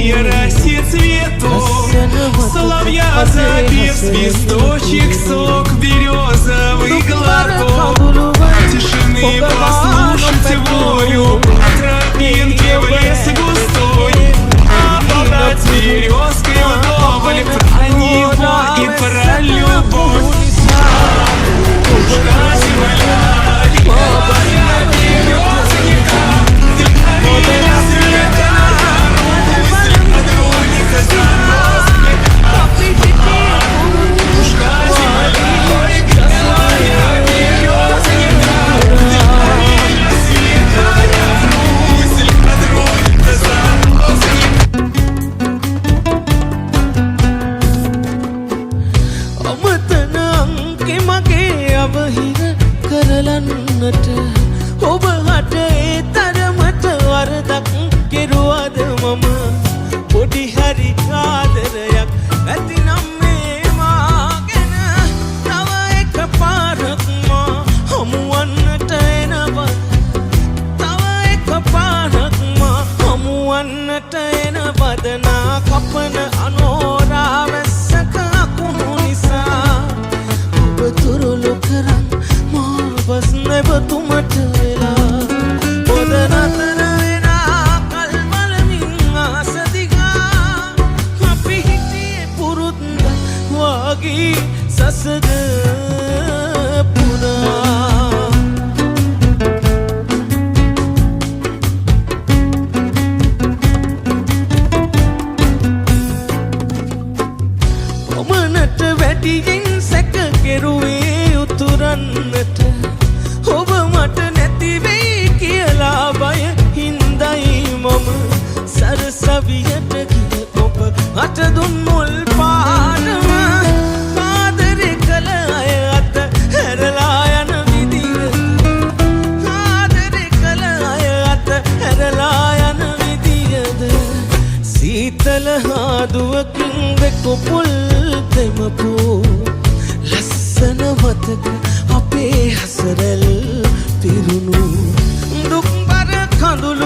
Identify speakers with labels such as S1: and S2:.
S1: мир расцвету. Соловья запев, свисточек, сок, березовый глоток. Тишины послушать волю, по тропинке в лес густой. Обладать березкой вдоволь, про него и про любовь. Пушка земля, лиловая березонька, деревья света, Русь, подруга заросника. Пушка земля, лиловая березонька, деревья света, Русь, подруга заросника.
S2: අමතන අංකෙ මගේ අවහිර කරලන්නට ඔබ හට ඒ තරමට වරදක් කෙරුවද මම පොඩි හරි ආදරයක් ඇතිනම් මේ මාගෙන තව එක පාරක් මා හමුවන්නට එනවා තව එක පාරක් මා හමුවන්නට එනවද නා කපන අනෝරා වැස්සක අකුණු නිසා ඔබ තුරුළු කරන් මා බස් නැවතුමට වෙලා පොද නතර වෙනා කල්වලමින් ආස දිගා අපි හිටියේ පුරුද්ද වගේ සසර පුරා ඔමනට වැඩියෙන් සැක කෙරුවේ උතුරන්නට ඔබ මට නැති වෙයි කියලා බය හින්දයි මම සරසවියට ගිය ඔබ අත දුන් මුල් පානම ආදරේ කළ අය අත හැරලා යන විදිය ආදරේ කළ අය අත හැරලා යන විදියද සීතල හාදුවකින් වෙකුපුල් දෙමපු ලස්සන මතක අපේ හසරල් පිරුණු දුක් බර කඳුළු